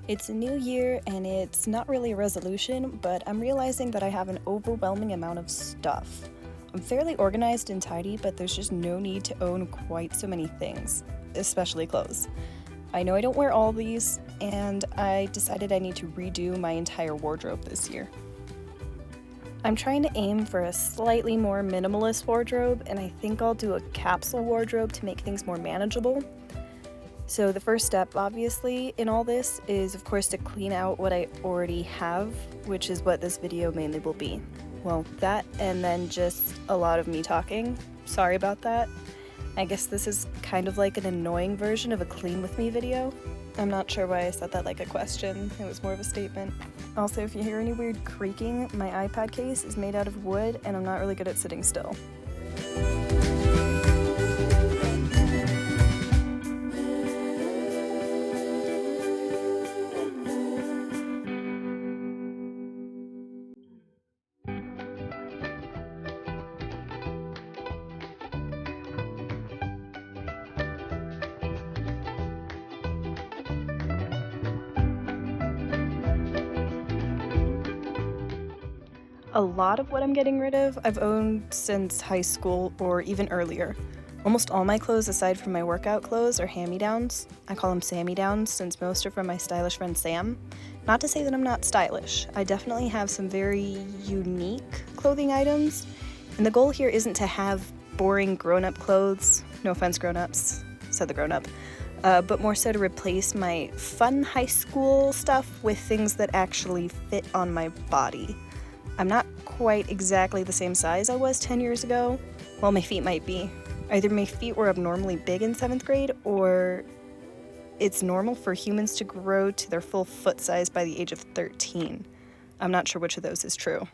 It's a new year and it's not really a resolution, but I'm realizing that I have an overwhelming amount of stuff. I'm fairly organized and tidy, but there's just no need to own quite so many things, especially clothes. I know I don't wear all these, and I decided I need to redo my entire wardrobe this year. I'm trying to aim for a slightly more minimalist wardrobe, and I think I'll do a capsule wardrobe to make things more manageable. So the first step, obviously, in all this is, of course, to clean out what I already have, which is what this video mainly will be. Well, that and then just a lot of me talking. Sorry about that. I guess this is kind of like an annoying version of a clean with me video. I'm not sure why I said that like a question. It was more of a statement. Also, if you hear any weird creaking, my iPad case is made out of wood and I'm not really good at sitting still. A lot of what I'm getting rid of, I've owned since high school or even earlier. Almost all my clothes aside from my workout clothes are hand-me-downs. I call them Sammy-downs since most are from my stylish friend Sam. Not to say that I'm not stylish. I definitely have some very unique clothing items, and the goal here isn't to have boring grown-up clothes. No offense, grown-ups, said the grown-up. But more so to replace my fun high school stuff with things that actually fit on my body. I'm not quite exactly the same size I was 10 years ago. Well, my feet might be. Either my feet were abnormally big in 7th grade, or it's normal for humans to grow to their full foot size by the age of 13. I'm not sure which of those is true.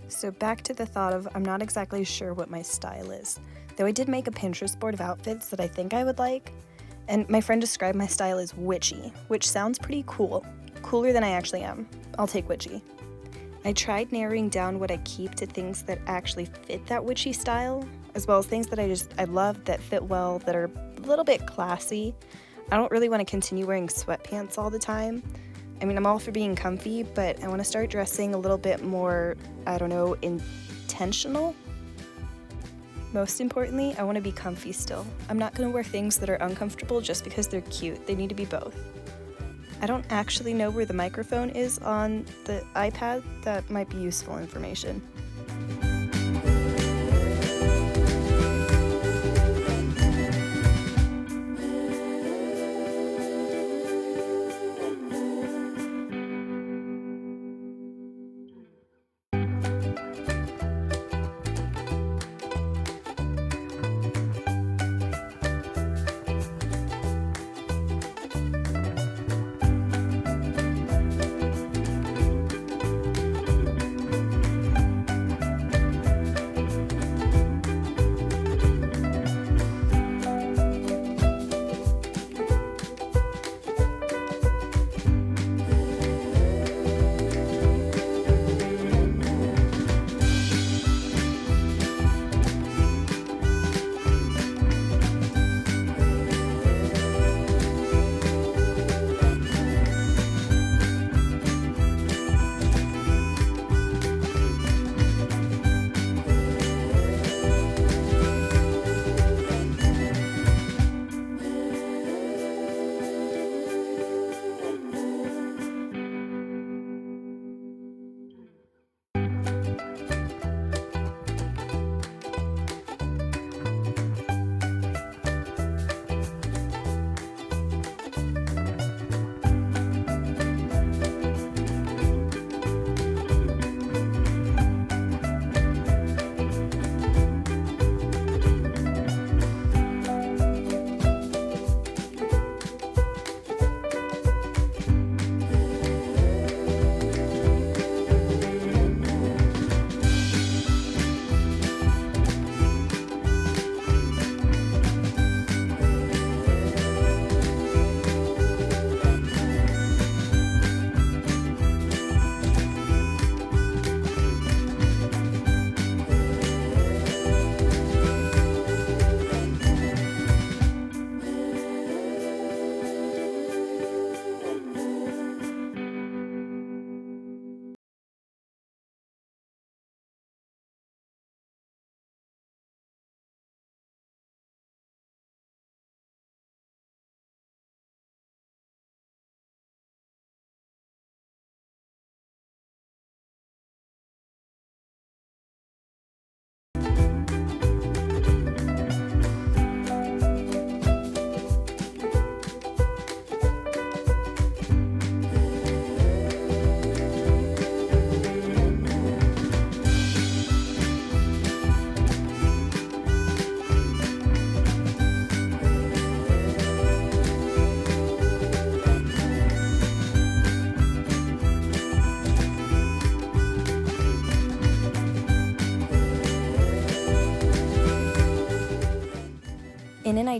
So back to the thought of I'm not exactly sure what my style is. Though I did make a Pinterest board of outfits that I think I would like, and my friend described my style as witchy, which sounds pretty cool. Cooler than I actually am. I'll take witchy. I tried narrowing down what I keep to things that actually fit that witchy style, as well as things that I love that fit well, that are a little bit classy. I don't really want to continue wearing sweatpants all the time. I mean, I'm all for being comfy, but I want to start dressing a little bit more, intentional. Most importantly, I want to be comfy still. I'm not going to wear things that are uncomfortable just because they're cute. They need to be both. I don't actually know where the microphone is on the iPad. That might be useful information.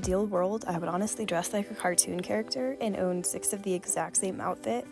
ideal world, I would honestly dress like a cartoon character and own 6 of the exact same outfit.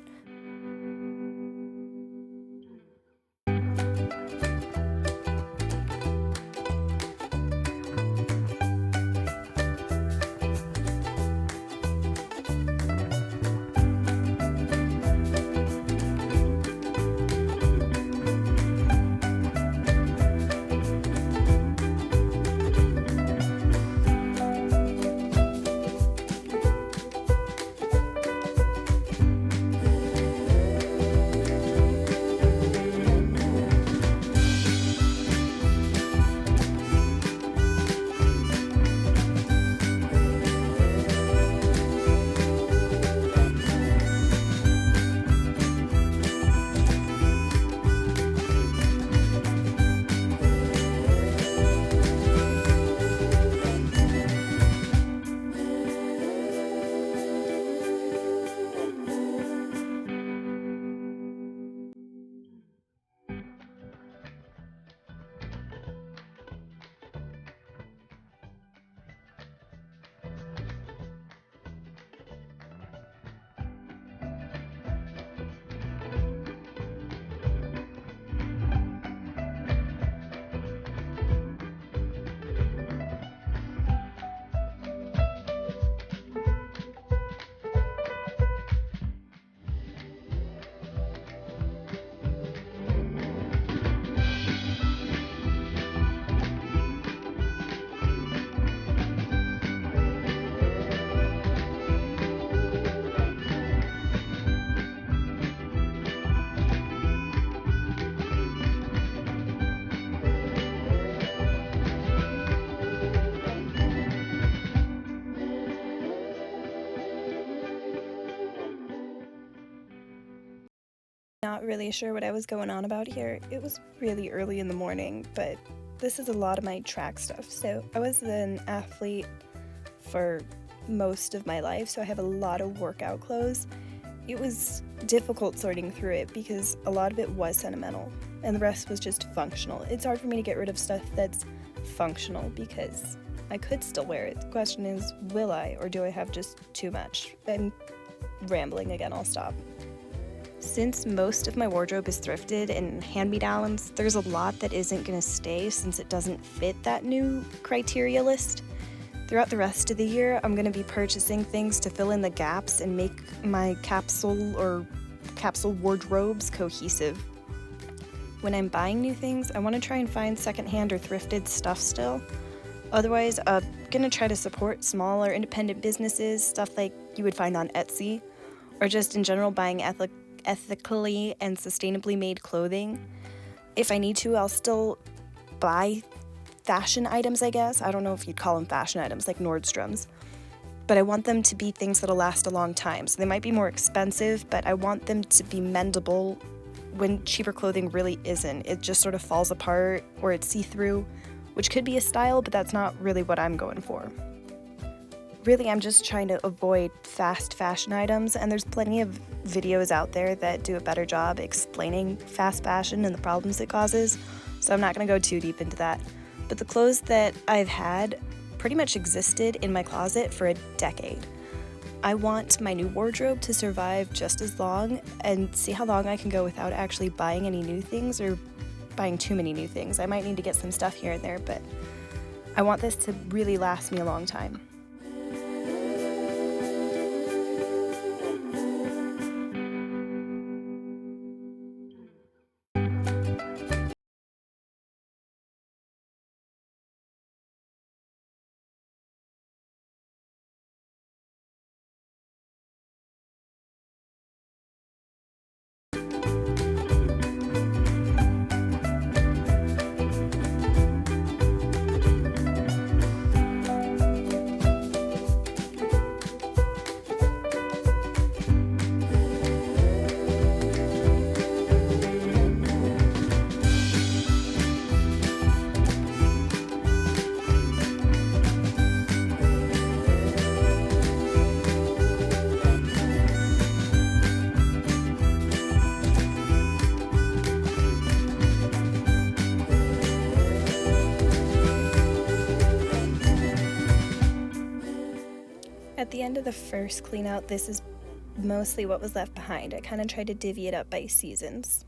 Not really sure what I was going on about here. It was really early in the morning, but this is a lot of my track stuff. So I was an athlete for most of my life, so I have a lot of workout clothes. It was difficult sorting through it because a lot of it was sentimental and the rest was just functional. It's hard for me to get rid of stuff that's functional because I could still wear it. The question is, will I, or do I have just too much? And rambling again, I'll stop. Since most of my wardrobe is thrifted and hand-me-downs, there's a lot that isn't going to stay since it doesn't fit that new criteria list. Throughout the rest of the year, I'm going to be purchasing things to fill in the gaps and make my capsule wardrobes cohesive. When I'm buying new things, I want to try and find secondhand or thrifted stuff still. Otherwise, I'm going to try to support smaller independent businesses, stuff like you would find on Etsy, or just in general buying ethically and sustainably made clothing. If I need to, I'll still buy fashion items, I guess. I don't know if you'd call them fashion items, like Nordstrom's. But I want them to be things that'll last a long time. So they might be more expensive, but I want them to be mendable when cheaper clothing really isn't. It just sort of falls apart or it's see-through, which could be a style, but that's not really what I'm going for. Really, I'm just trying to avoid fast fashion items, and there's plenty of videos out there that do a better job explaining fast fashion and the problems it causes, so I'm not going to go too deep into that. But the clothes that I've had pretty much existed in my closet for a decade. I want my new wardrobe to survive just as long and see how long I can go without actually buying any new things or buying too many new things. I might need to get some stuff here and there, but I want this to really last me a long time. end of the first clean out, this is mostly what was left behind. I kind of tried to divvy it up by seasons.